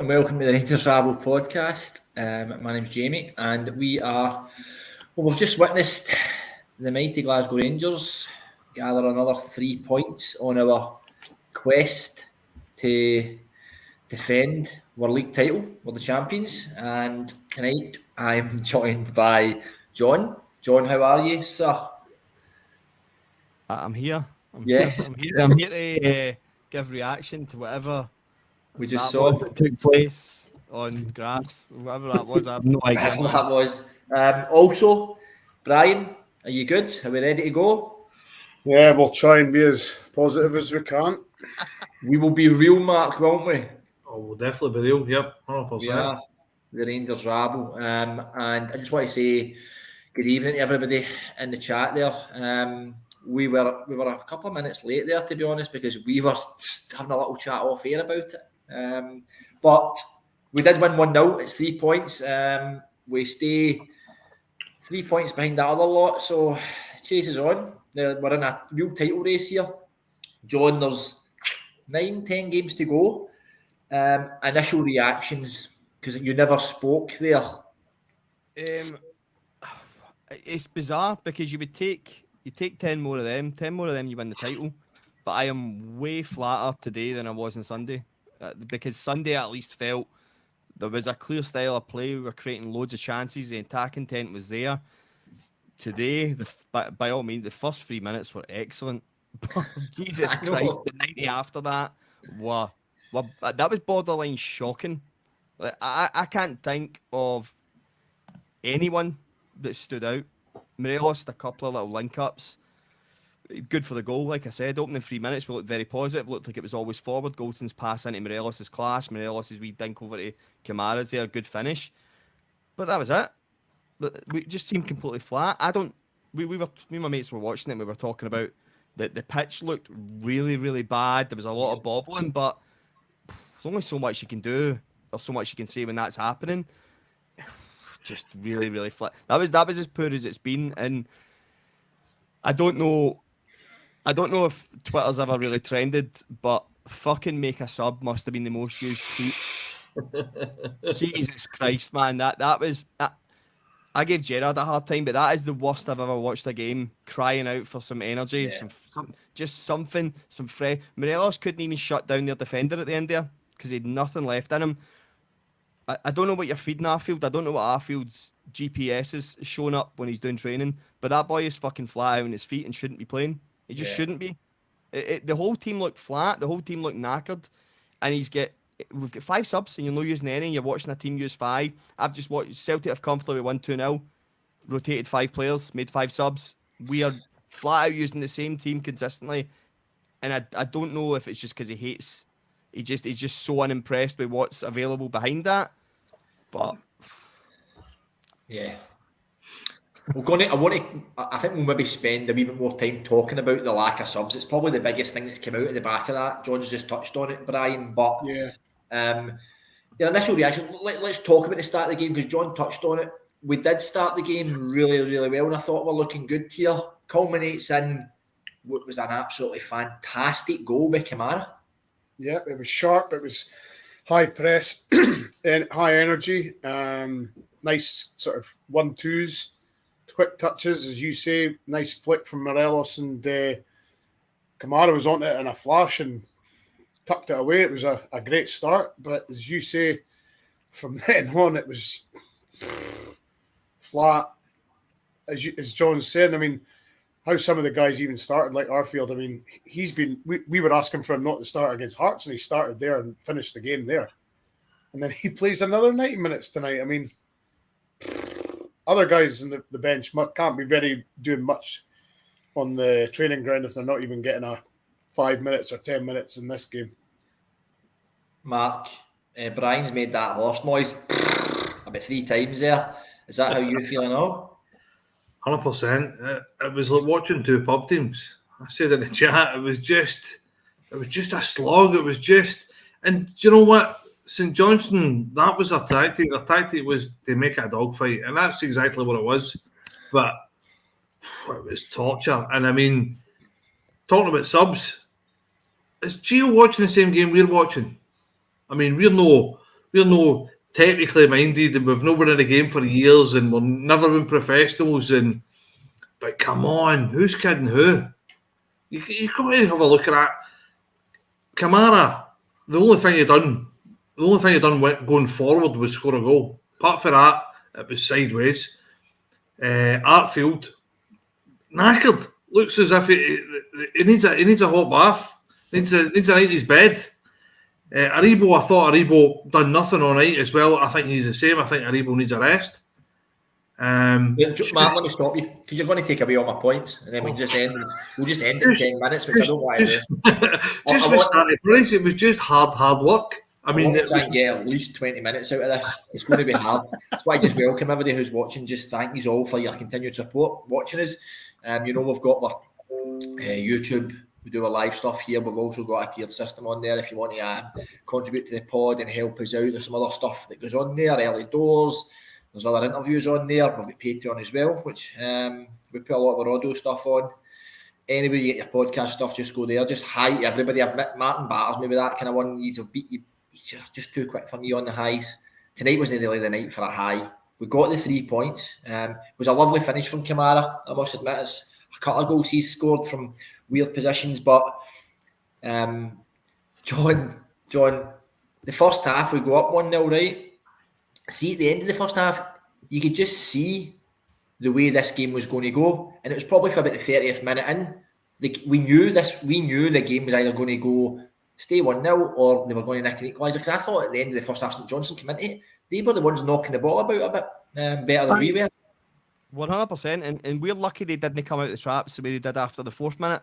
and welcome to the Rangers Travel podcast. My name's Jamie, and we've just witnessed the mighty Glasgow Rangers gather another 3 points on our quest to defend our league title. We're the champions, and tonight I'm joined by John. John, how are you, sir? I'm here. Yes. I'm here to give reaction to whatever We just that saw was that took place on grass, whatever that was. I have no idea. whatever that was. Also, Brian, are you good? Are we ready to go? Yeah, we'll try and be as positive as we can. We will be real, Mark, won't we? Oh, we'll definitely be real. Yep, 100%. We are the Rangers Rabble. And I just want to say good evening to everybody in the chat there. We were a couple of minutes late there, to be honest, because we were having a little chat off air about it. But we did win 1-0. It's 3 points. We stay 3 points behind the other lot, so chase is on. We're in a real title race here. John, there's 9-10 games to go. Initial reactions, because you never spoke there. It's bizarre because you take 10 more of them, you win the title. But I am way flatter today than I was on Sunday, because Sunday at least felt there was a clear style of play. We were creating loads of chances. The attack intent was there. Today, by all means, the first 3 minutes were excellent. Jesus Christ, the 90 after that that was borderline shocking. Like, I can't think of anyone that stood out. Morelos had a couple of little link-ups. Good for the goal, like I said. Opening 3 minutes, we looked very positive. Looked like it was always forward. Goldson's pass into Morelos' class. Morelos' wee dink over to Kamara's there. Good finish. But that was it. We just seemed completely flat. Me and my mates were watching it. We were talking about that the pitch looked really, really bad. There was a lot of bobbling, but there's only so much you can do or so much you can say when that's happening. Just really, really flat. That was as poor as it's been, and I don't know if Twitter's ever really trended, but fucking make a sub must have been the most used tweet. Jesus Christ, man, that was. I gave Gerrard a hard time, but that is the worst I've ever watched a game. Crying out for some energy, some fresh. Morelos couldn't even shut down their defender at the end there because he had nothing left in him. I don't know what you're feeding Arfield. I don't know what Arfield's GPS is showing up when he's doing training, but that boy is fucking flat out on his feet and shouldn't be playing. He just shouldn't be. The whole team looked flat. The whole team looked knackered, and we've got 5 subs, and you're not using any. You're watching a team use 5. I've just watched Celtic have comfortably won 2-0, rotated 5 players, made 5 subs. We are flat out using the same team consistently, and I don't know if it's just because he hates. He's just so unimpressed with what's available behind that. But yeah, I think we'll maybe spend a wee bit more time talking about the lack of subs. It's probably the biggest thing that's come out at the back of that. John's just touched on it, Brian. But your initial reaction. Let's talk about the start of the game because John touched on it. We did start the game really, really well, and I thought we're looking good here. Culminates in what was an absolutely fantastic goal by Kamara. Yeah, it was sharp. It was high press and high energy. Nice sort of 1-2s, quick touches, as you say. Nice flick from Morelos, and Kamara was on it in a flash and tucked it away. It was a great start, but as you say, from then on it was flat. As John said, I mean, how some of the guys even started, like Arfield, I mean, we were asking for him not to start against Hearts, and he started there and finished the game there. And then he plays another 90 minutes tonight. I mean, other guys in the bench can't be doing much on the training ground if they're not even getting a 5 minutes or 10 minutes in this game. Mark, Brian's made that horse noise about 3 times there. Is that how you're feeling now? 100%. It was like watching 2 pub teams. I said in the chat, it was just a slog. It was just, and do you know what? St Johnstone, that was their tactic. Their tactic was to make it a dogfight, and that's exactly what it was. But it was torture. And I mean, talking about subs, is Gio watching the same game we're watching? I mean, we're we're no technically minded, and we've not been in the game for years, and we've never been professionals. But come on, who's kidding who? You got to have a look at that. Kamara, the only thing he done going forward was score a goal. Apart from that, it was sideways. Artfield, knackered. Looks as if he needs a hot bath. Needs a night in his bed. Aribo, I thought Aribo done nothing all night as well. I think he's the same. I think Aribo needs a rest. Mark, let me stop you because you're going to take away all my points, and then we'll just end in 10 minutes, which I don't want to do. Just for starting price, it was just hard work. I mean, try and get at least 20 minutes out of this. It's going to be hard. That's why I just welcome everybody who's watching. Just thank you all for your continued support watching us. We've got our YouTube. We do our live stuff here. We've also got a tiered system on there if you want to contribute to the pod and help us out. There's some other stuff that goes on there, early doors. There's other interviews on there. We've got Patreon as well, which we put a lot of our audio stuff on. Anyway, you get your podcast stuff, just go there. Just hi to everybody. I've met Martin Batters, maybe that kind of one. He's just too quick for me on the highs. Tonight wasn't really the night for a high. We got the 3 points. It was a lovely finish from Kamara. I must admit, it's a couple of goals he's scored from weird positions. But John, the first half we go up 1-0, right? See, at the end of the first half, you could just see the way this game was going to go, and it was probably for about the 30th minute in. We knew the game was either going to go stay 1-0 or they were going to nick an equaliser. Because I thought at the end of the first half, St Johnstone came into it, they were the ones knocking the ball about a bit better than we were. 100%, and we're lucky they didn't come out the traps the way they did after the 4th minute,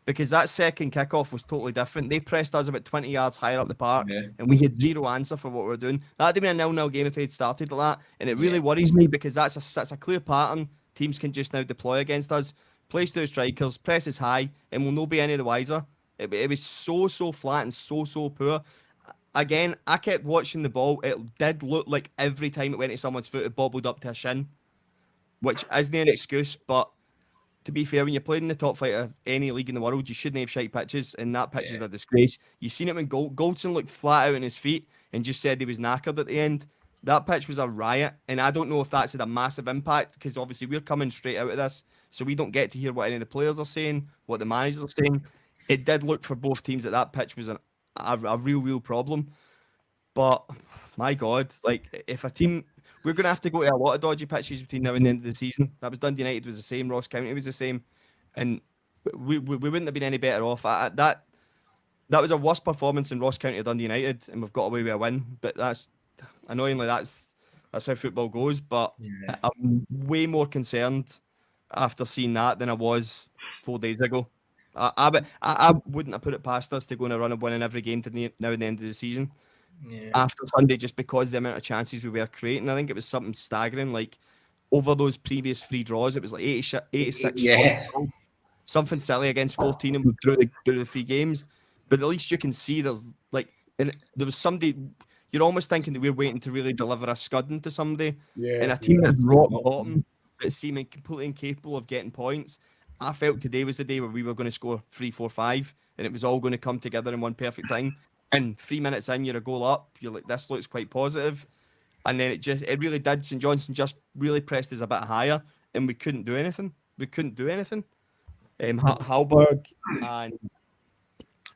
because that second kickoff was totally different. They pressed us about 20 yards higher up the park, and we had zero answer for what we were doing. That'd have been a 0-0 game if they'd started like that, and it really worries me because that's a clear pattern teams can just now deploy against us. Place 2 strikers, presses high, and we'll not be any the wiser. It was so flat and so poor. Again, I kept watching the ball. It did look like every time it went to someone's foot, it bobbled up to a shin, which isn't an excuse, but to be fair, when you're playing in the top flight of any league in the world, you shouldn't have shite pitches, and that pitch is a disgrace. You've seen it when Goldson looked flat out on his feet and just said he was knackered at the end. That pitch was a riot, and I don't know if that's had a massive impact, because obviously we're coming straight out of this, so we don't get to hear what any of the players are saying, what the managers are saying. It did look for both teams that pitch was a real problem. But, my God, like, if a team... We're going to have to go to a lot of dodgy pitches between now and the end of the season. That was Dundee United was the same. Ross County was the same. And we wouldn't have been any better off. That was a worse performance in Ross County or Dundee United, and we've got away with a win. But annoyingly, that's how football goes. But I'm way more concerned after seeing that than I was 4 days ago. I wouldn't have put it past us to go on a run of winning every game to now and the end of the season. After Sunday, just because the amount of chances we were creating. I think it was something staggering. Like, over those previous 3 draws, it was like 86 shots, something silly against 14, and we drew the 3 games. But at least you can see there was somebody, you're almost thinking that we're waiting to really deliver a scudding to somebody, and a team that's rock bottom, but seeming completely incapable of getting points. I felt today was the day where we were going to score 3, 4, 5, and it was all going to come together in one perfect time. And 3 minutes in, you're a goal up. You're like, this looks quite positive. And then it really did. St Johnstone just really pressed us a bit higher, and we couldn't do anything. Halberg and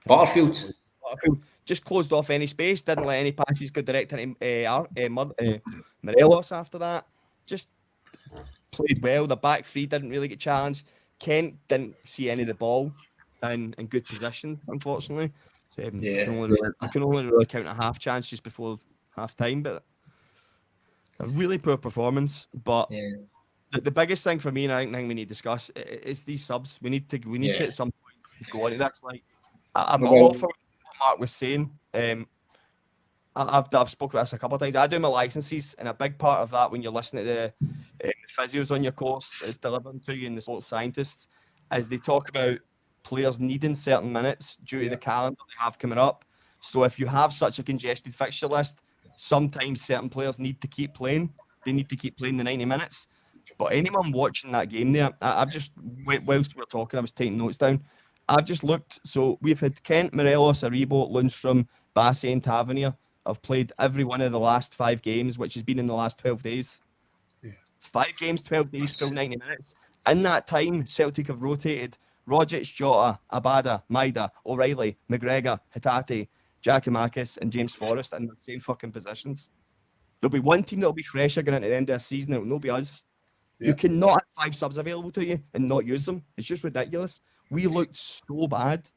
Butterfield just closed off any space, didn't let any passes go direct into Morelos after that. Just played well. The back 3 didn't really get challenged. Kent didn't see any of the ball in good position, unfortunately. I can only really count a half chance just before half time, but a really poor performance. But the biggest thing for me, and I think we need to discuss, is these subs. We need to at some point go on. That's like I'm all for what Mark was saying. I've spoken about this a couple of times. I do my licenses, and a big part of that when you're listening to the physios on your course is delivering to you, and the sports scientists, as they talk about players needing certain minutes due to the calendar they have coming up. So if you have such a congested fixture list, sometimes certain players need to keep playing. They need to keep playing the 90 minutes. But anyone watching that game there, I've just, whilst we were talking, I was taking notes down. I've just looked. So we've had Kent, Morelos, Aribo, Lundstrom, Bassey and Tavernier I've played every one of the last 5 games, which has been in the last 12 days. Yeah. 5 games, 12 days, full 90 minutes. In that time, Celtic have rotated Rogic, Jota, Abada, Maida, O'Reilly, McGregor, Hatate, Giacomakis, and James Forrest in the same fucking positions. There'll be one team that'll be fresher going into the end of the season. It'll not be us. Yeah. You cannot have 5 subs available to you and not use them. It's just ridiculous. We looked so bad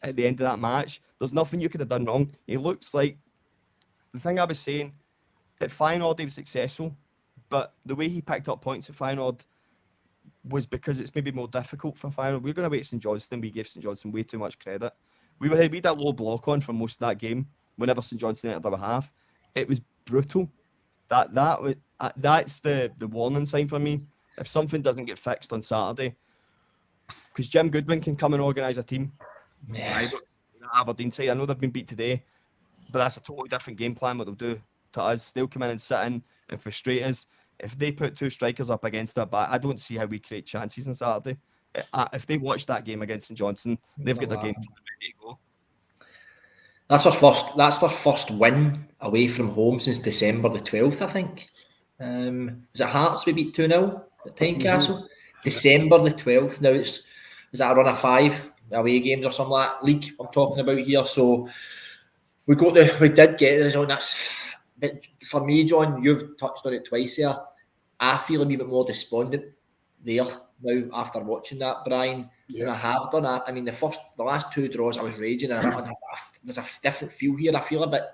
at the end of that match. There's nothing you could have done wrong. It looks like the thing I was saying, at Feyenoord he was successful, but the way he picked up points at Feyenoord was because it's maybe more difficult for Feyenoord. We're going to wait St Johnstone. We gave St Johnstone way too much credit. We had a low block on for most of that game. Whenever St Johnstone entered our half, it was brutal. That's the warning sign for me. If something doesn't get fixed on Saturday, because Jim Goodwin can come and organise a team. Yeah. Aberdeen side, I know they've been beat today, but that's a totally different game plan what they'll do to us. They'll come in and sit in and frustrate us. If they put 2 strikers up against our back, I don't see how we create chances on Saturday. If they watch that game against St Johnstone, they've got their game ready to go. That's our first win away from home since December the 12th, I think. Was it Hearts we beat 2-0 at Tynecastle? December the 12th. Now is that a run of 5 away games or something like that league I'm talking about here? So we did get the result. But for me, John, you've touched on it twice here. I feel a wee bit more despondent there now after watching that, Brian. Yeah. And I have done that. I mean, the last 2 draws, I was raging, and there's a different feel here. I feel a bit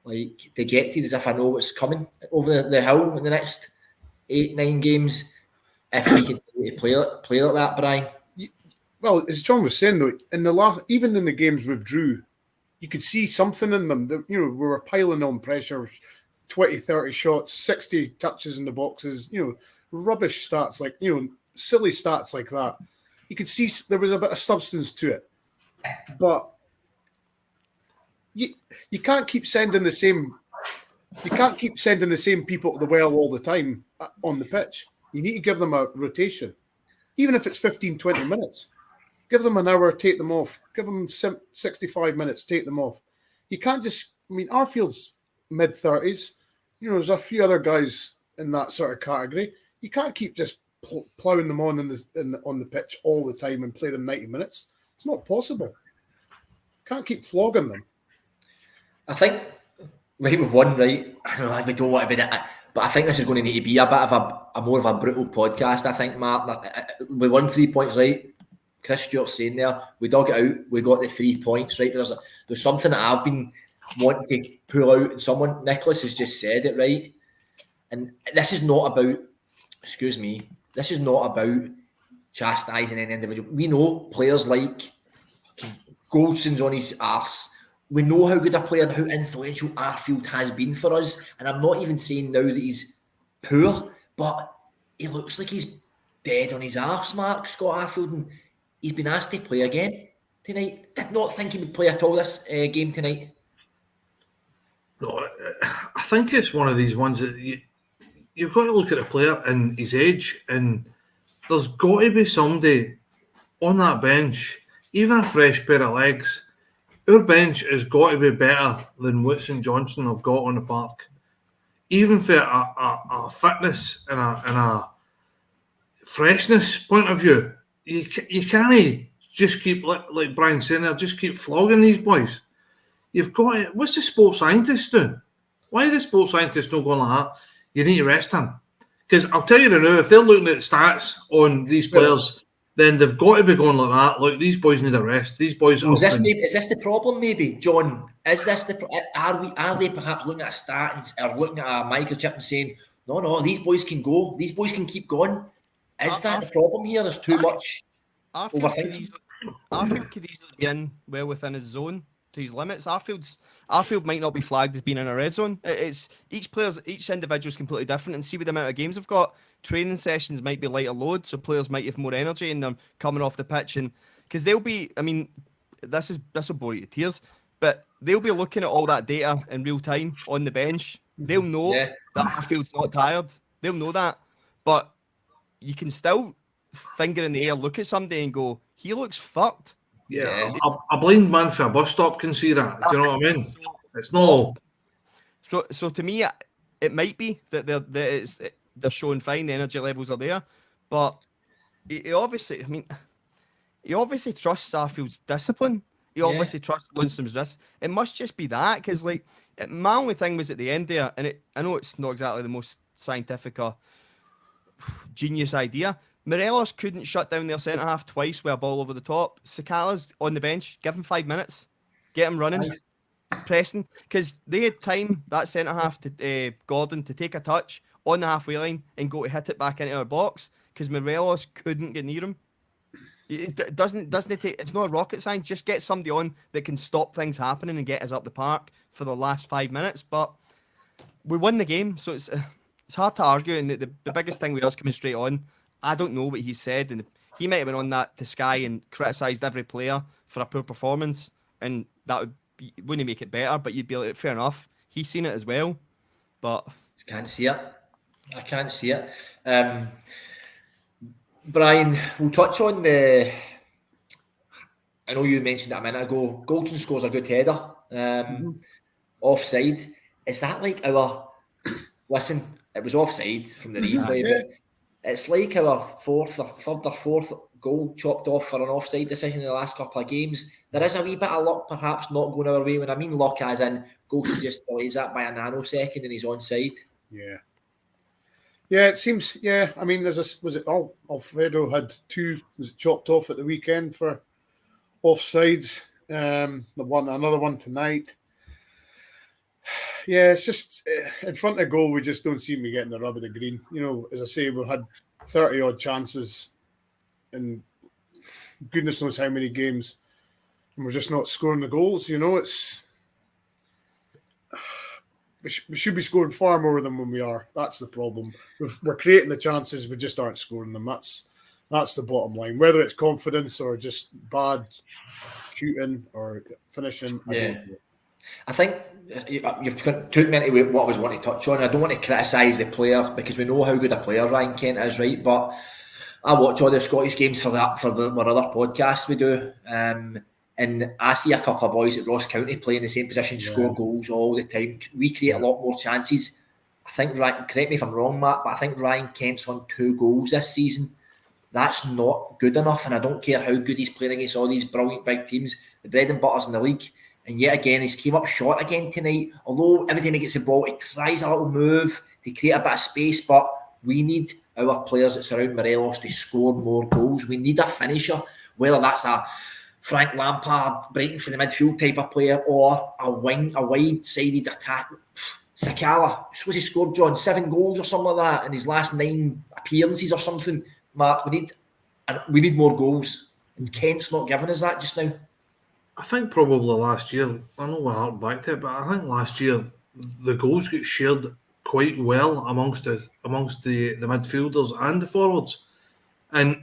like dejected, as if I know what's coming over the hill in the next 8-9 games. If we continue to play like that, Brian. Well, as John was saying though, even in the games we drew, you could see something in them. That, we were piling on pressure, 20, 30 shots, 60 touches in the boxes. Rubbish stats silly stats like that. You could see there was a bit of substance to it, but you can't keep sending the same. You can't keep sending the same people to the well all the time on the pitch. You need to give them a rotation, even if it's 15, 20 minutes. Give them an hour, take them off. Give them 65 minutes, take them off. You can't just. I mean, Arfield's mid-30s. There's a few other guys in that sort of category. You can't keep just ploughing them on on the pitch all the time and play them 90 minutes. It's not possible. Can't keep flogging them. I think we've won, right? I know we don't want to be that, but I think this is going to need to be a bit of a more of a brutal podcast. I think, Mark, we won 3 points, right? Chris Stewart's saying there, we dug it out, we got the 3 points, right? There's something that I've been wanting to pull out, and Nicholas has just said it, right? And this is not about, this is not about chastising any individual. We know players like Goldson's on his arse. We know how good a player and how influential Arfield has been for us. And I'm not even saying now that he's poor, but he looks like he's dead on his arse, Mark, Scott Arfield. And he's been asked to play again tonight. Did not think he would play at all this game tonight. No, I think it's one of these ones that you've got to look at a player and his age, and there's got to be somebody on that bench, even a fresh pair of legs. Our bench has got to be better than what St Johnstone have got on the park. Even for a fitness and a freshness point of view, you can't just keep, like Brian saying there, just keep flogging these boys. You've got to, what's the sports scientist doing? Why are the sports scientists not going like that? You need to rest him. Because I'll tell you now, if they're looking at stats on these players, then they've got to be going like that. Look, these boys need a rest. These boys is this the problem, maybe, John? Is this are they perhaps looking at a stat or looking at a microchip and saying, no, these boys can go, these boys can keep going? Is that the problem here? There's too much overthinking. Arfield could easily be in well within his zone to his limits. Arfield might not be flagged as being in a red zone. It's each individual is completely different, and see with the amount of games they've got. Training sessions might be lighter load, so players might have more energy in them coming off the pitch, and because they'll be. I mean, this will bore you to tears, but they'll be looking at all that data in real time on the bench. They'll know that Arfield's not tired. They'll know that, but you can still finger in the air, look at somebody and go, he looks fucked. Yeah. A blind man for a bus stop can see that. Do you know what I mean? It's no. So to me, it might be that they're showing fine. The energy levels are there, but he obviously, I mean, he obviously trusts Arfield's discipline. He obviously trusts Lundstrom's risk. It must just be that, because like my only thing was at the end there, and I know it's not exactly the most scientific or genius idea. Morelos couldn't shut down their centre half twice with a ball over the top. Sakala's on the bench. Give him 5 minutes. Get him running. Pressing. Because they had time, that centre half, to Gordon, to take a touch on the halfway line and go to hit it back into our box, because Morelos couldn't get near him. It doesn't it take, it's not a rocket science. Just get somebody on that can stop things happening and get us up the park for the last 5 minutes. But we won the game, so it's hard to argue. And the biggest thing with us coming straight on, I don't know what he said, and he might have been on that to Sky and criticised every player for a poor performance, and that wouldn't make it better. But you'd be like, fair enough, he's seen it as well. But I can't see it. Brian, we'll touch on I know you mentioned it a minute ago. Goldson scores a good header. Offside. Is that like our... Listen, it was offside from the replay, but it's like our third or fourth goal chopped off for an offside decision in the last couple of games. There is a wee bit of luck perhaps not going our way. When I mean luck as in Goldson just delays that by a nanosecond and he's onside. Yeah, it seems. Yeah, I mean, Alfredo had 2 chopped off at the weekend for offsides. Another one tonight. Yeah, it's just in front of goal, we just don't seem to be getting the rub of the green. You know, as I say, we've had 30 odd chances in goodness knows how many games, and we're just not scoring the goals. You know, we should be scoring far more than when we are. That's the problem. We're creating the chances, we just aren't scoring them. That's the bottom line. Whether it's confidence or just bad shooting or finishing, I don't know. I think you've took me into what I was wanting to touch on. I don't want to criticise the player because we know how good a player Ryan Kent is, right? But I watch all the Scottish games for our other podcasts we do, and I see a couple of boys at Ross County playing the same position, score goals all the time. We create a lot more chances. I think, correct me if I'm wrong, Matt, but I think Ryan Kent's won 2 goals this season. That's not good enough, and I don't care how good he's playing against all these brilliant big teams, the bread and butters in the league. And yet again, he's came up short again tonight. Although every time he gets the ball, he tries a little move to create a bit of space. But we need our players that surround Morelos to score more goals. We need a finisher, whether that's a Frank Lampard breaking for the midfield type of player or a wide-sided attack. Sakala, what's he scored, John? 7 goals or something like that in his last 9 appearances or something. Mark, we need more goals. And Kent's not giving us that just now. I think probably last year, I know we're harking back to it, but I think last year the goals get shared quite well amongst the midfielders and the forwards. And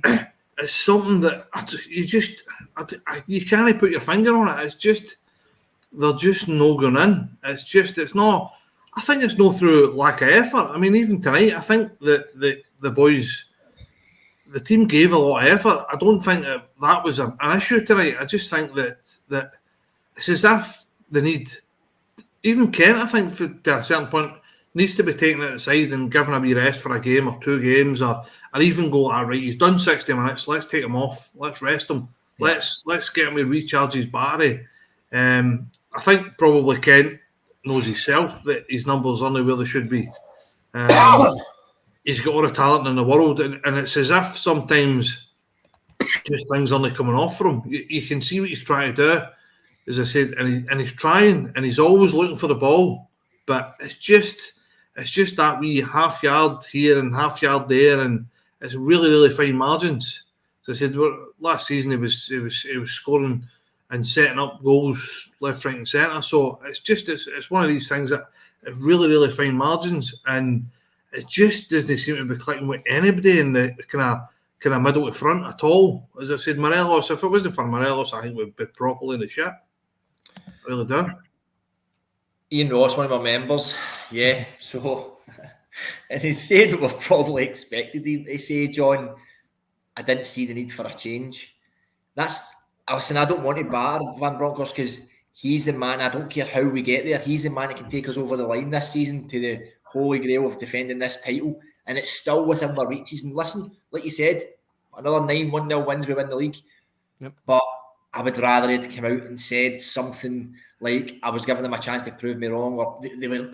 it's something that you can't put your finger on it. It's just, they're just no going in. It's not, I think it's not through lack of effort. I mean, even tonight, I think that the boys, the team gave a lot of effort. I don't think that was an issue tonight. I just think that it's as if they need, even Kent, I think, to a certain point, needs to be taken outside and given a wee rest for a game or 2 games, or even go, all right, he's done 60 minutes, let's take him off, let's rest him, let's get him to recharge his battery. I think probably Kent knows himself that his numbers aren't where they should be. He's got all the talent in the world, and it's as if sometimes just things aren't coming off for him. You can see what he's trying to do, as I said, and he's trying, and he's always looking for the ball, but it's just that wee half yard here and half yard there, and it's really, really fine margins. As I said, last season he was scoring and setting up goals left, right, and centre. So it's one of these things that it's really, really fine margins, and it just doesn't seem to be clicking with anybody in the kind of middle to front at all. As I said, Morelos, if it wasn't for Morelos, I think we'd be properly in the shit. I really do. Ian Ross, one of our members, so, and he said what we've probably expected him to say, John, I didn't see the need for a change. I don't want to bar Van Bronckhorst because he's the man. I don't care how we get there. He's the man that can take us over the line this season to the holy grail of defending this title, and it's still within our reaches. And listen, like you said, another 9-1-0 wins, we win the league. Yep. But I would rather he'd come out and said something like I was giving them a chance to prove me wrong, or they were,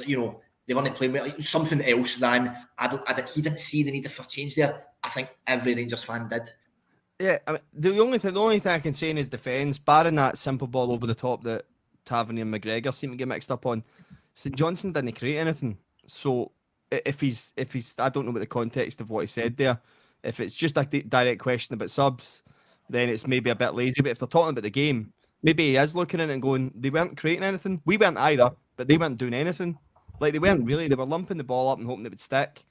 they weren't playing with like something else than he didn't see the need for change there. I think every Rangers fan did. Yeah, I mean, the only thing I can say in his defence, barring that simple ball over the top that Tavernier and McGregor seem to get mixed up on, St Johnstone didn't create anything. So if he's, I don't know what the context of what he said there. If it's just a direct question about subs, then it's maybe a bit lazy. But if they're talking about the game, maybe he is looking at it and going, they weren't creating anything. We weren't either, but they weren't doing anything. Like, they weren't really. They were lumping the ball up and hoping it would stick.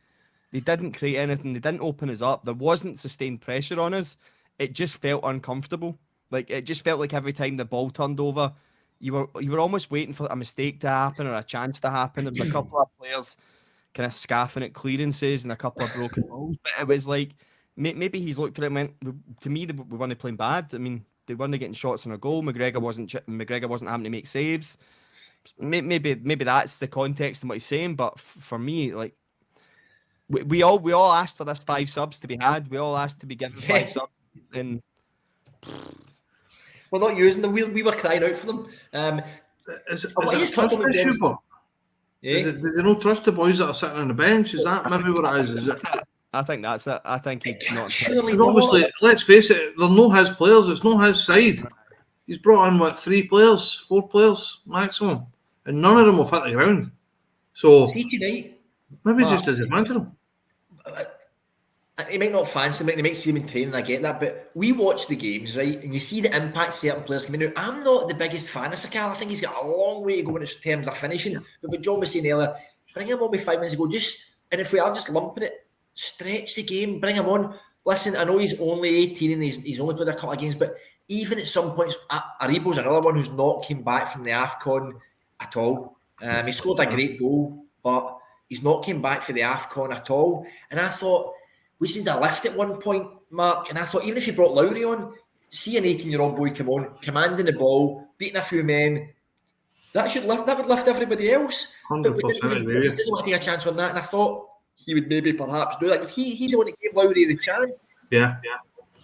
They didn't create anything. They didn't open us up. There wasn't sustained pressure on us. It just felt uncomfortable. Like, it just felt like every time the ball turned over, you were almost waiting for a mistake to happen or a chance to happen. There was a couple of players kind of scaffing at clearances and a couple of broken balls. But it was like, maybe he's looked at it and went, to me, we weren't playing bad. I mean, they weren't getting shots on a goal. McGregor wasn't having to make saves. Maybe that's the context in what he's saying. But for me, like, we all asked for this 5 subs to be had. We all asked to be given 5 subs. And we're not using them. We were crying out for them. Is it a trust issue, but does he not trust the boys that are sitting on the bench? Is that maybe what it is? Is it? I think that's it. I think he's not. Surely, obviously, let's face it, they're not his players. It's not his side. He's brought in 3 players, 4 players maximum, and none of them have hit the ground. So see tonight, maybe he just doesn't fancy them. He might not fancy them, he might see them in training, I get that, but we watch the games, right, and you see the impact certain players come in. Now, I'm not the biggest fan of Sakala. I think he's got a long way to go in terms of finishing, but what John was saying earlier, bring him on with 5 minutes ago, and if we are just lumping it, stretch the game, bring him on. Listen, I know he's only 18 and he's only played a couple of games, but even at some points, Aribo's another one who's not came back from the AFCON at all. He scored a great goal, but he's not came back for the AFCON at all, and I thought, we seen a lift at one point, Mark, and I thought even if you brought Lowry on, see an 18-year-old boy come on, commanding the ball, beating a few men, that would lift everybody else. 100%. He doesn't want to take a chance on that, and I thought he would maybe perhaps do that because he's the one that gave Lowry the chance. Yeah,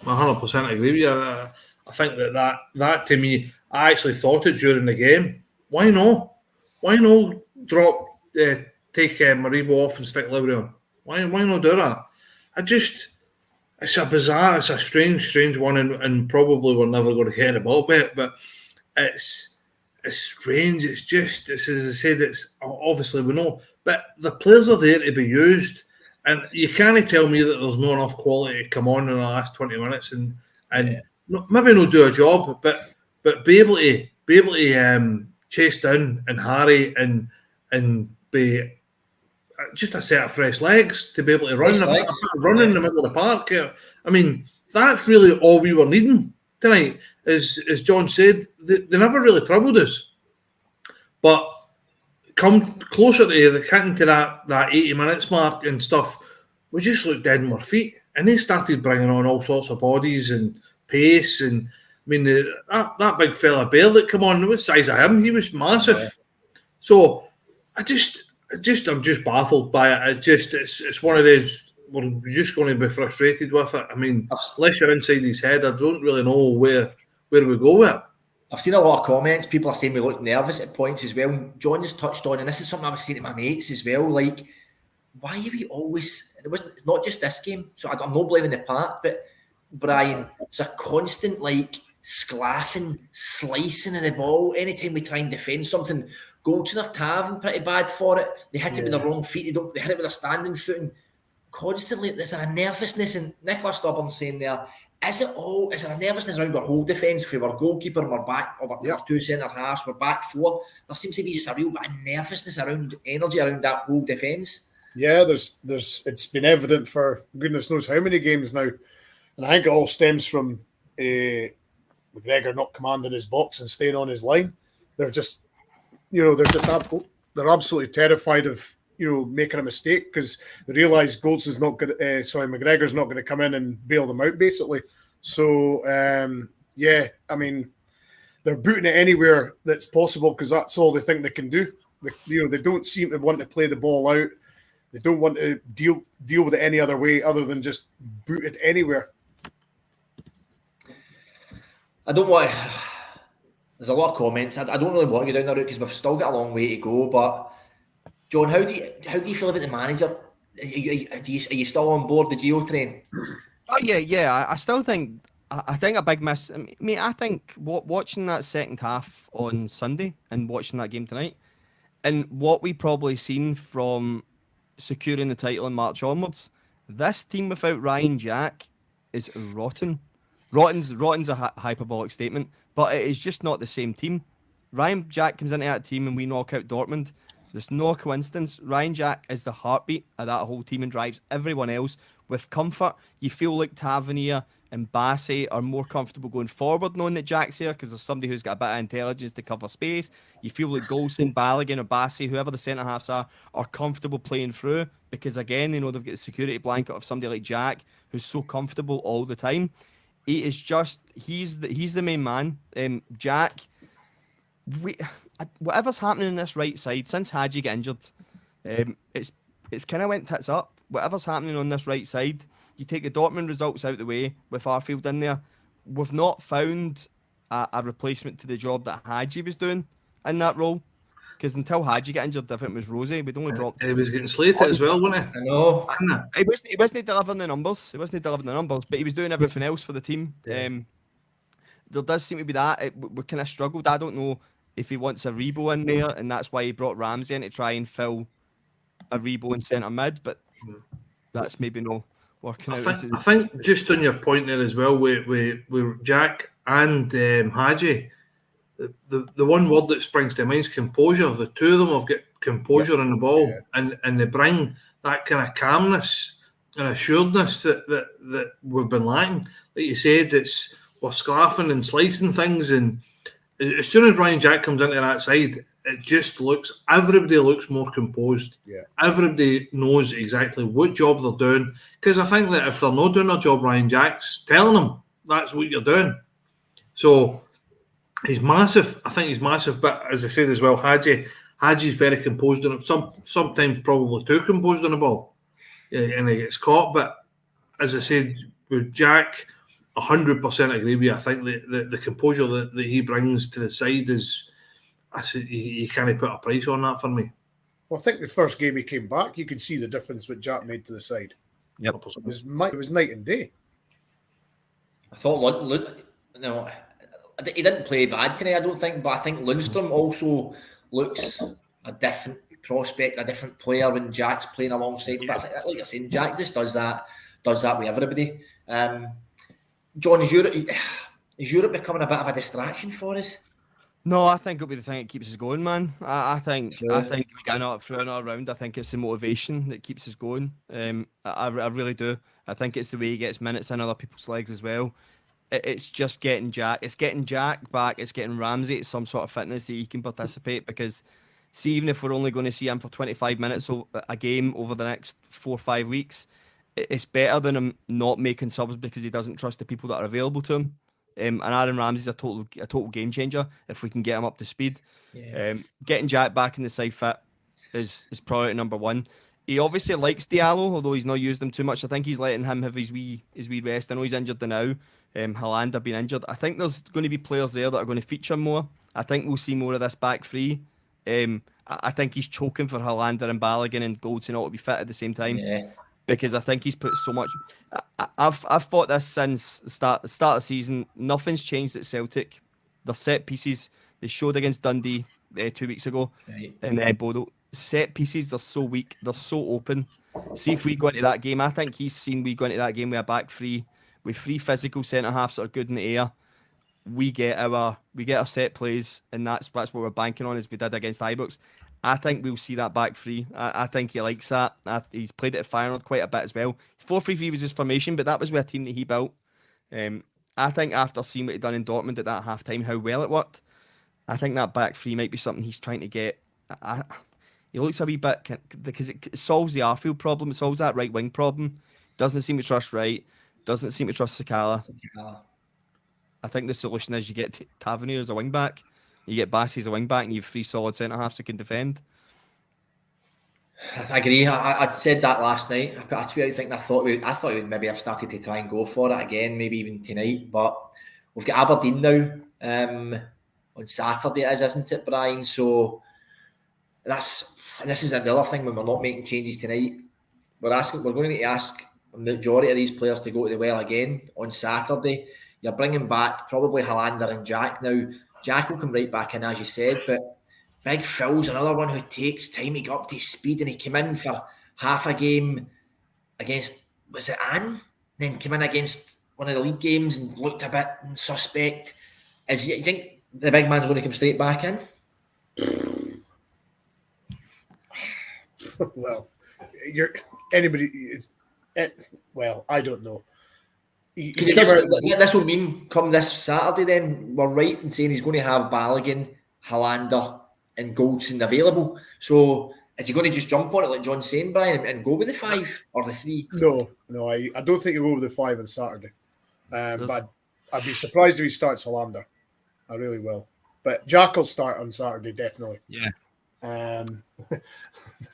I 100% agree with you. I think that to me, I actually thought it during the game. Why not? Why not take Maribo off and stick Lowry on? Why not do that? It's a strange one, and probably we're never going to get about it, but it's strange. It's just, as I said, it's obviously we know, but the players are there to be used, and you can't tell me that there's not enough quality to come on in the last 20 minutes and maybe not do a job, but be able to chase down and harry and be just a set of fresh legs to be able to run in the middle of the park. I mean, that's really all we were needing tonight. As John said, they never really troubled us. But come closer to getting to that 80 minutes mark and stuff, we just looked dead on our feet. And they started bringing on all sorts of bodies and pace. And I mean, that big fella Bear that come on, what size of him? He was massive. Yeah. So I'm just baffled by it. It's one of those, we're just going to be frustrated with it. I mean, unless you're inside his head, I don't really know where we go with it. I've seen a lot of comments. People are saying we look nervous at points as well. John just touched on, and this is something I was saying to my mates as well, like, why are we always, it's not just this game, so I'm not blaming the part, but Brian, it's a constant, like, sclaffing, slicing of the ball. Anytime we try and defend something, Goldson are Taven pretty bad for it. They hit it with their wrong feet. They hit it with their standing foot. And constantly, there's a nervousness. And Nicola Stubborn saying there, is there a nervousness around our whole defence? If we were goalkeeper and we're back, or we're 2 centre halves, we're back 4. There seems to be just a real bit of nervousness energy around that whole defence. Yeah, it's been evident for goodness knows how many games now. And I think it all stems from McGregor not commanding his box and staying on his line. They're absolutely terrified of making a mistake because they realise McGregor's not going to come in and bail them out basically. So I mean, they're booting it anywhere that's possible because that's all they think they can do. They don't seem to want to play the ball out. They don't want to deal with it any other way other than just boot it anywhere. I don't want. There's a lot of comments. I don't really want to go down that route because we've still got a long way to go. But John, how do you feel about the manager? Are you still on board the Geo train? Oh yeah. I still think. I think a big miss. I mean, I think watching that second half on Sunday and watching that game tonight, and what we probably seen from securing the title in March onwards, this team without Ryan Jack is rotten. Rotten's a hyperbolic statement, but it is just not the same team. Ryan Jack comes into that team and we knock out Dortmund. There's no coincidence. Ryan Jack is the heartbeat of that whole team and drives everyone else with comfort. You feel like Tavernier and Bassey are more comfortable going forward knowing that Jack's here because there's somebody who's got a bit of intelligence to cover space. You feel like Golson, Balogun or Bassey, whoever the centre-halves are comfortable playing through because, again, they know they've got the security blanket of somebody like Jack who's so comfortable all the time. He is just, he's the main man. Jack, whatever's happening in this right side, since Hadji got injured, it's kind of went tits up. Whatever's happening on this right side, you take the Dortmund results out of the way with Arfield in there. We've not found a replacement to the job that Hadji was doing in that role. Because until Hadji got injured, I think it was Rosie. We'd only dropped. He was getting slated as well, wasn't he? I know. He wasn't delivering the numbers. But he was doing everything else for the team. Yeah. There does seem to be that. We kind of struggled. I don't know if he wants a Rebo in there, and that's why he brought Ramsey in to try and fill a Rebo in centre mid. But that's maybe no working out. I think just on your point there as well, with Jack and Hadji, the one word that springs to mind is composure. The two of them have got composure on the ball, and they bring that kind of calmness and assuredness that we've been lacking. Like you said, we're scrapping and slicing things, and as soon as Ryan Jack comes into that side, it just everybody looks more composed. Yeah. Everybody knows exactly what job they're doing. Because I think that if they're not doing their job, Ryan Jack's telling them that's what you're doing. So he's massive. I think he's massive. But as I said as well, Hadji's very composed on it. Sometimes probably too composed on the ball. Yeah, and he gets caught. But as I said, with Jack, 100% agree with you. I think the composure that he brings to the side is, I said, you can't put a price on that for me. Well, I think the first game he came back, you could see the difference what Jack made to the side. Yep. It was night and day. I thought he didn't play bad tonight, I don't think, but I think Lundstrom also looks a different prospect, a different player when Jack's playing alongside him. But I think, like you're saying, Jack just does that with everybody. John, is Europe becoming a bit of a distraction for us? No, I think it'll be the thing that keeps us going, man. I think we get up through another round. I think it's the motivation that keeps us going. I really do. I think it's the way he gets minutes in other people's legs as well. It's just getting Jack. It's getting Jack back. It's getting Ramsey at some sort of fitness that he can participate. Because, see, even if we're only going to see him for 25 minutes a game over the next 4 or 5 weeks, it's better than him not making subs because he doesn't trust the people that are available to him. And Aaron Ramsey's a total game changer if we can get him up to speed. Yeah. Getting Jack back in the side fit is priority number one. He obviously likes Diallo, although he's not used him too much. I think he's letting him have his wee rest. I know he's injured now. Haaland have been injured. I think there's going to be players there that are going to feature more. I think we'll see more of this back three. I think he's choking for Haaland and Balogun and Goldson all to be fit at the same time. Yeah. Because I think he's put so much. I've thought this since the start of the season. Nothing's changed at Celtic. Their set pieces they showed against Dundee 2 weeks ago, and Bodo. Set pieces, they're so weak. They're so open. See if we go into that game. I think he's seen we go into that game with a back three, with 3 physical centre halves that are good in the air. We get our set plays, and that's what we're banking on as we did against Ibrox. I think we'll see that back three. I think he likes that. He's played it at Feyenoord quite a bit as well. 4-3-3 was his formation, but that was with a team that he built. I think after seeing what he'd done in Dortmund at that half-time, how well it worked, I think that back three might be something he's trying to get. He looks a wee bit, because it solves the Arfield problem, it solves that right-wing problem. Doesn't seem to trust Wright, doesn't seem to trust Sakala. I think the solution is you get Tavernier as a wing back, you get Bassey as a wing back, and you have 3 solid centre halves who can defend. I agree. I said that last night. I put a tweet out thinking I thought we would maybe have started to try and go for it again, maybe even tonight. But we've got Aberdeen now on Saturday, it is, isn't it, Brian? So this is another thing when we're not making changes tonight. We're going to need to ask the majority of these players to go to the well again on Saturday. You're bringing back probably Hollander and Jack now. Jack will come right back in, as you said, but Big Phil's another one who takes time to get up to speed, and he came in for half a game against, was it Anne? Then came in against one of the league games and looked a bit suspect. You think the big man's going to come straight back in? Well, I don't know. This will mean come this Saturday then, we're right in saying he's going to have Balogun, Hollander and Goldson available. So is he going to just jump on it like John's saying, Brian, and go with the 5 or the 3? No, I don't think he'll go with the 5 on Saturday. But I'd be surprised if he starts Hollander. I really will. But Jack will start on Saturday, definitely. Yeah. The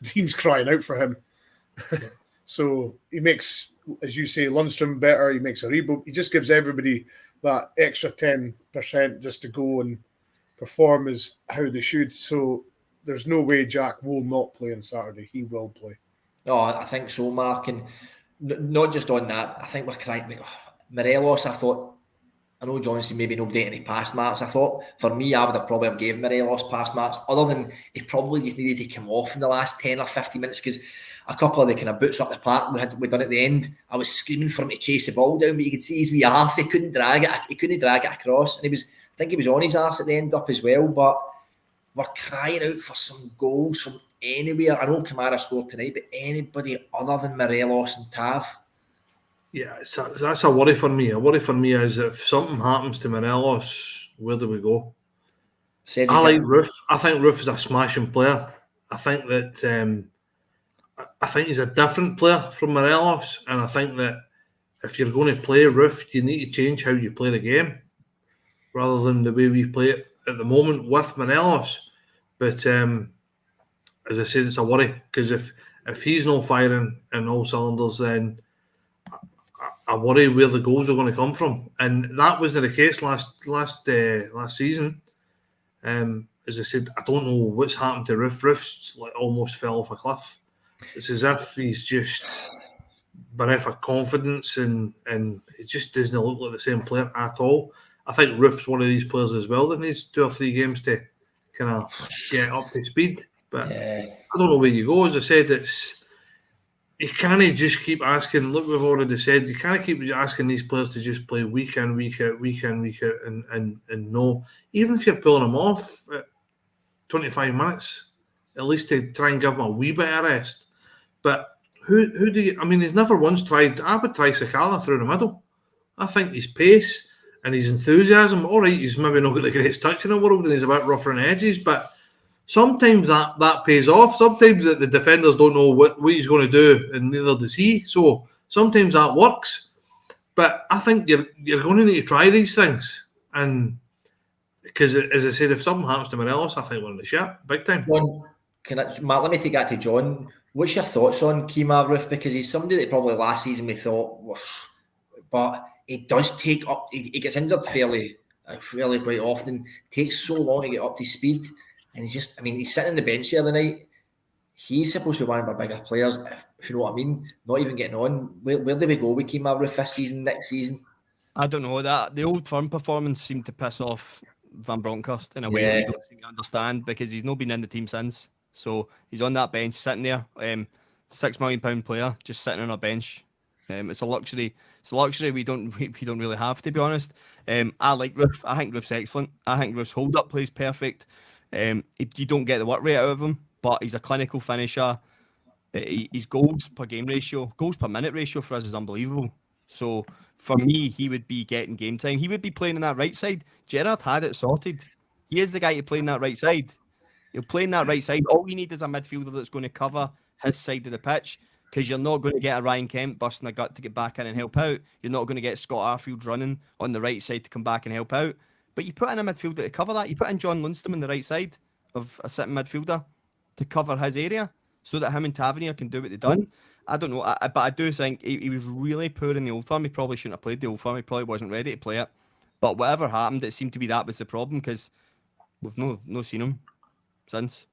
team's crying out for him. So he makes, as you say, Lundstrom better. He makes Aribo. He just gives everybody that extra 10% just to go and perform as how they should. So there's no way Jack will not play on Saturday. He will play. No, I think so, Mark. And not just on that, I think we're crying. Morelos, I know Johnson maybe nobody any pass marks. I thought for me, I would have probably gave Morelos pass marks, other than he probably just needed to come off in the last 10 or 15 minutes, because a couple of the kind of boots up the park we done at the end, I was screaming for him to chase the ball down, but you could see his wee arse, he couldn't drag it across, and I think he was on his arse at the end up as well. But we're crying out for some goals from anywhere. I know Kamara scored tonight, but anybody other than Morelos and Tav. Yeah, that's a worry for me. A worry for me is if something happens to Morelos, where do we go? I like Roof. I think Roof is a smashing player. I think that I think he's a different player from Morelos, and I think that if you're going to play Roof, you need to change how you play the game, rather than the way we play it at the moment with Morelos. But as I said, it's a worry, because if he's not firing in all cylinders, then I worry where the goals are going to come from, and that wasn't the case last season. As I said, I don't know what's happened to Roof. Roof's like almost fell off a cliff. It's as if he's just bereft of confidence, and it just doesn't look like the same player at all. I think Roof's one of these players as well that needs 2 or 3 games to kind of get up to speed. But yeah. I don't know where you go. As I said, you can't just keep asking. Look, we've already said you can't keep asking these players to just play week in, week out, and no. Even if you're pulling them off at 25 minutes, at least to try and give them a wee bit of rest. But who do you? I mean, he's never once tried. I would try Sakala through the middle. I think his pace and his enthusiasm. All right, he's maybe not got the greatest touch in the world, and he's a bit rougher on edges, but sometimes that pays off. Sometimes the defenders don't know what he's going to do, and neither does he. So sometimes that works. But I think you're going to need to try these things. And because, as I said, if something happens to Morelos, I think we're in the shit, big time. Matt, let me take that to John. What's your thoughts on Kemar Roof? Because he's somebody that probably last season we thought, but he does take up, he gets injured fairly quite often, takes so long to get up to speed. And he's sitting on the bench the other night. He's supposed to be one of our bigger players, if you know what I mean. Not even getting on. Where do we go with Kemar Roof this season, next season? I don't know. That the Old Firm performance seemed to piss off Van Bronckhorst in a way that we don't seem to understand, because he's not been in the team since. So he's on that bench, sitting there, £6 million player, just sitting on a bench. It's a luxury. It's a luxury we don't really have, to be honest. I like Roof. I think Roof's excellent. I think Roof's hold-up play is perfect. You don't get the work rate out of him, but he's a clinical finisher. His goals per game ratio, goals per minute ratio for us is unbelievable. So for me, he would be getting game time. He would be playing on that right side. Gerrard had it sorted. He is the guy to play on that right side. He'll play on that right side. All you need is a midfielder that's going to cover his side of the pitch. because you're not going to get a Ryan Kent busting a gut to get back in and help out. You're not going to get Scott Arfield running on the right side to come back and help out. But you put in a midfielder to cover that. You put in John Lundstrom on the right side of a sitting midfielder to cover his area so that him and Tavernier can do what they've done. I don't know, but I do think he was really poor in the Old Firm. He probably shouldn't have played the Old Firm. He probably wasn't ready to play it. But whatever happened, it seemed to be that was the problem because we've no seen him since.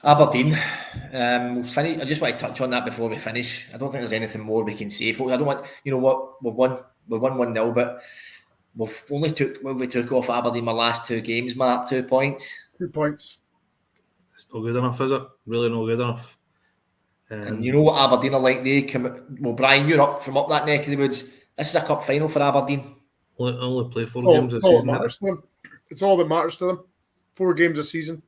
Aberdeen, we'll finish. I just want to touch on that before we finish. I don't think there's anything more we can say. Folks, I don't want, you know what, we've won 1-0, but we've only took off Aberdeen my last 2 games, Mark, 2 points. 2 points. It's not good enough, is it? Really not good enough. And you know what Aberdeen are like? They come. Well, Brian, you're up from up that neck of the woods. This is a cup final for Aberdeen. Only play 4 games It's a all season. that matters to them. It's all that matters to them. 4 games a season.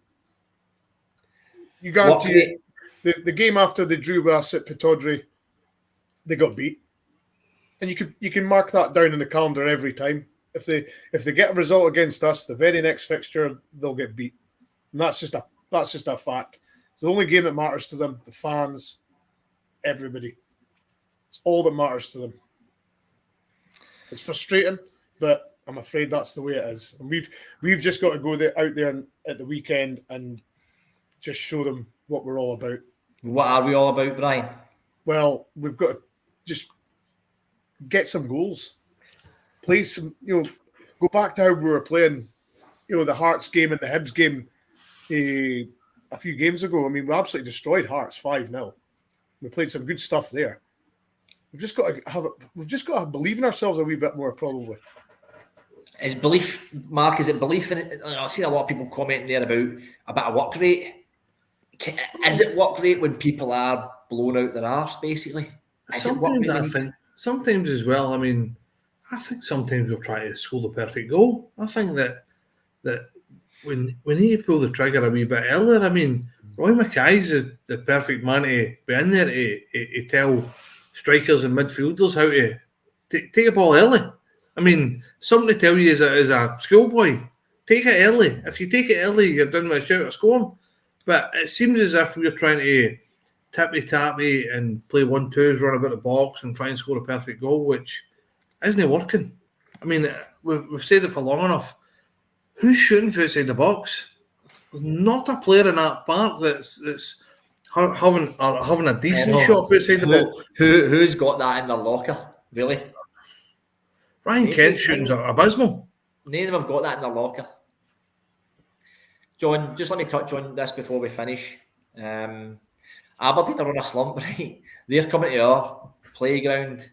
You guarantee the game after they drew with us at Pittodrie, they got beat, and you can mark that down in the calendar every time. If they get a result against us, the very next fixture they'll get beat, and that's just a fact. It's the only game that matters to them. The fans, everybody. It's all that matters to them. It's frustrating, but I'm afraid that's the way it is. And we've just got to go out there at the weekend and just show them what we're all about. What are we all about, Brian? Well, we've got to just get some goals. Play some, go back to how we were playing, the Hearts game and the Hibs game a few games ago. I mean, we absolutely destroyed Hearts 5-0. We played some good stuff there. We've just got to believe in ourselves a wee bit more, probably. Is belief, Mark? Is it belief in it? I've seen a lot of people commenting there about a work rate. Is it work rate when people are blown out their arse, basically? Sometimes as well. I mean, I think sometimes we've tried to score the perfect goal. I think that when he pulled the trigger a wee bit earlier, I mean, Roy Mackay's the perfect man to be in there to tell strikers and midfielders how to take a ball early. I mean, something to tell you as a schoolboy, take it early. If you take it early, you're done with a shout of scoring. But it seems as if we're trying to tappy and play 1-2s, run about the box and try and score a perfect goal, which isn't working. I mean, we've said it for long enough. Who's shooting for outside the box? There's not a player in that park that's having a decent shot for outside the box. Who's got that in their locker? Really? Ryan Kent's shooting's abysmal. None of them have got that in their locker. John, just let me touch on this before we finish. Aberdeen are on a slump, right? They're coming to our playground.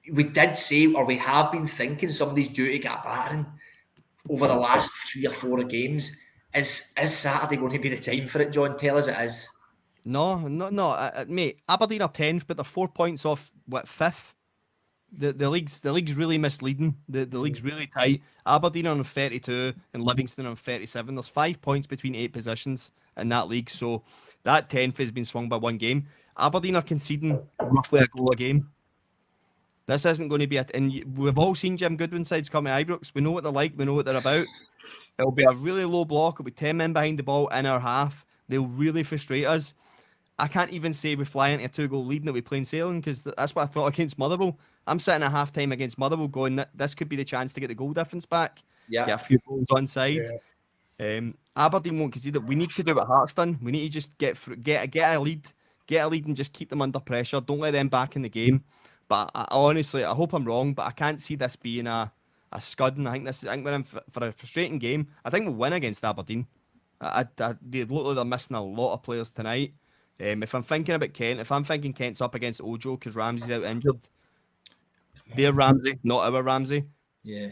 We did say, or we have been thinking, somebody's due to get a battering over the last 3 or 4 games. Is Saturday going to be the time for it, John? Tell us it is. No, mate. Aberdeen are 10th, but they're 4 points off 5th. The league's really misleading. The league's really tight. Aberdeen are on 32 and Livingston on 37. There's 5 points between 8 positions in that league, so that 10th has been swung by 1 game. Aberdeen are conceding roughly a goal a game. This isn't going to be and we've all seen Jim Goodwin sides come to Ibrox. We know what they're like. We know what they're about. It'll be a really low block. It'll be 10 men behind the ball in our half. They'll really frustrate us. I can't even say we fly into a 2-goal lead and that we plain sailing, because that's what I thought against Motherwell. I'm sitting at half-time against Motherwell going, this could be the chance to get the goal difference back. Yeah. Get a few goals on side. Yeah. Aberdeen won't concede it. We need to do what Hearts done. We need to just get a lead and just keep them under pressure. Don't let them back in the game. But I honestly, I hope I'm wrong, but I can't see this being a scudding. I think we're in for a frustrating game. I think we'll win against Aberdeen. They look like they're missing a lot of players tonight. If I'm thinking about Kent, if I'm thinking Kent's up against Ojo because Ramsey's out injured, they're Ramsey, not our Ramsey. Yeah.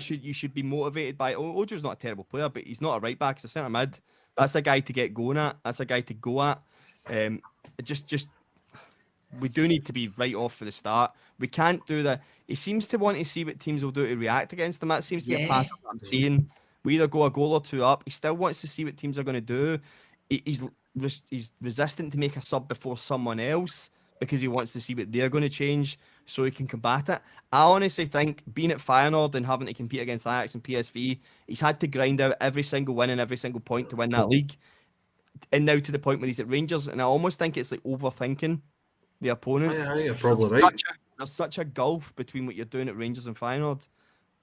You should be motivated by. Ojo's not a terrible player, but he's not a right back. He's a centre mid. That's a guy to get going at. That's a guy to go at. Just we do need to be right off for the start. We can't do that. He seems to want to see what teams will do to react against him. That seems to be a pattern I'm seeing. We either go a goal or 2 up. He still wants to see what teams are going to do. He's resistant to make a sub before someone else because he wants to see what they're going to change so he can combat it. I honestly think being at Feyenoord and having to compete against Ajax and PSV, he's had to grind out every single win and every single point to win that league. and now to the point where he's at Rangers, and I almost think it's like overthinking the opponents. Aye, you're probably right. There's such a gulf between what you're doing at Rangers and Feyenoord.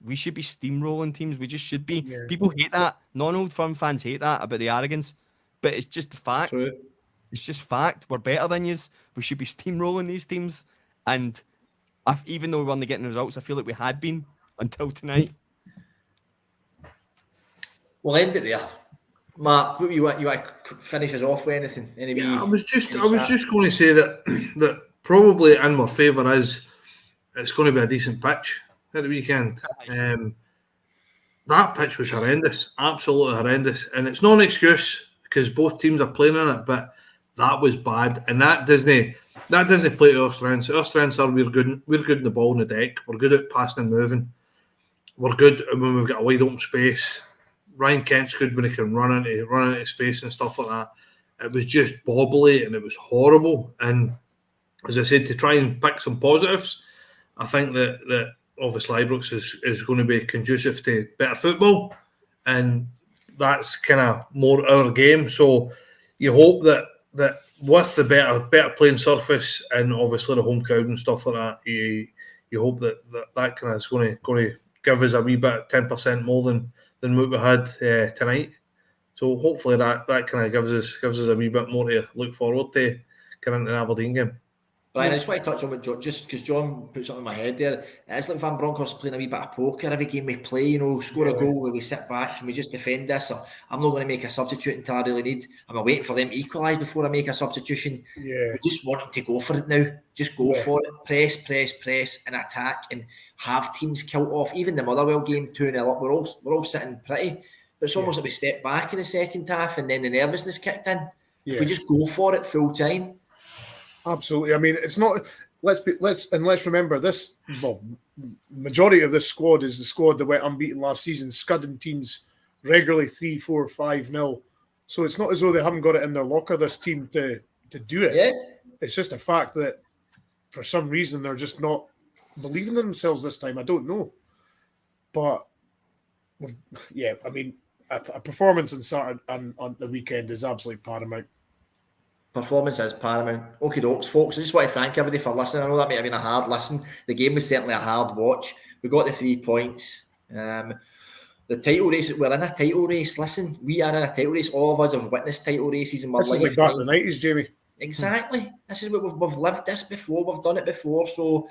We should be steamrolling teams. We just should be. Yeah. People hate that. Non-Old Firm fans hate that about the arrogance, but it's just the fact. True. It's just fact. We're better than yous. We should be steamrolling these teams. And even though we weren't getting results, I feel like we had been until tonight. We'll end it there. Mark, you want to finish us off with anything? I was just going to say that probably in my favour is it's going to be a decent pitch at the weekend. That pitch was horrendous, absolutely horrendous, and it's not an excuse because both teams are playing in it, but that was bad, and that doesn't play to our strengths. Our strengths are we're good in the ball in the deck, we're good at passing and moving, we're good when we've got a wide open space. Ryan Kent's good when he can run into space and stuff like that. It was just bobbly and it was horrible. And as I said, to try and pick some positives, I think that obviously Ibrox is going to be conducive to better football, and that's kind of more our game. So you hope that with the better playing surface and obviously the home crowd and stuff like that, you hope that kind of is going to give us a wee bit 10% more than what we had tonight. So hopefully that kind of gives us a wee bit more to look forward to going into the Aberdeen game. Brian, I just want to touch on what John, just because John put something in my head there. It's like Van Bronckhorst playing a wee bit of poker every game we play, score a goal where we sit back and we just defend this. Or I'm not going to make a substitute until I really need. I'm waiting for them to equalise before I make a substitution. Yeah. We just want them to go for it now. Just go for it. Press and attack and have teams killed off. Even the Motherwell game, 2-0 up, we're all sitting pretty. But it's almost like we stepped back in the second half and then the nervousness kicked in. If we just go for it full time. Absolutely. I mean, it's not. Let's remember this. Well, majority of this squad is the squad that went unbeaten last season, scudding teams regularly 3-4, 5-0. So it's not as though they haven't got it in their locker. This team to do it. Yeah. It's just a fact that for some reason they're just not believing in themselves this time. I don't know, but yeah, I mean, a performance on Saturday and on the weekend is absolutely paramount. Performance is paramount. Okie dokes, folks. I just want to thank everybody for listening. I know that might have been a hard listen. The game was certainly a hard watch. We got the 3 points. The title race, we're in a title race. Listen, we are in a title race. All of us have witnessed title races in my life. This is like back in the 90s, Jamie. Exactly. This is what we've lived this before. We've done it before. So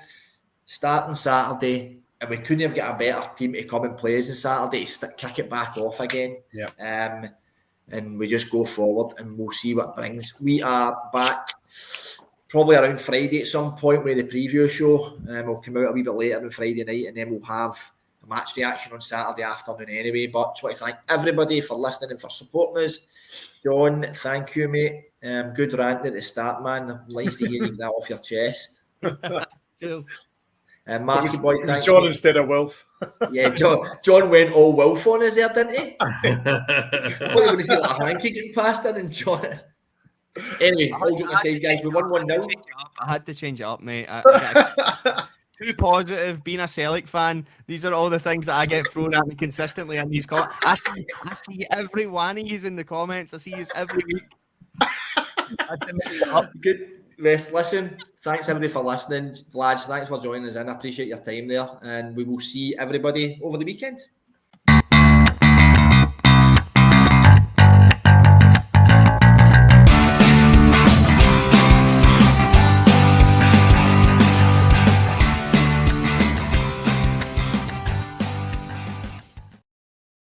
starting Saturday, and we couldn't have got a better team to come and play us on Saturday to kick it back off again. Yeah. And we just go forward and we'll see what it brings. We are back probably around Friday at some point with the preview show. We'll come out a wee bit later on Friday night and then we'll have a match reaction on Saturday afternoon anyway. But just want to thank everybody for listening and for supporting us. John, thank you, mate. Good rant at the start, man. Nice to hear you get that off your chest. Cheers. Marky boy, it was John instead of Wilf. Yeah, John went all Wilf on us there, didn't he? I thought you were going to see like a hanky getting past it and John. Anyway, all joking aside, guys, we won 1-0. I had to change it up, mate. Too positive, being a Celtic fan. These are all the things that I get thrown at me consistently in these comments. I see every one of you in the comments. I see you every week. I had to mix it up. Good. Listen, thanks everybody for listening. Lads, thanks for joining us in. I appreciate your time there. And we will see everybody over the weekend.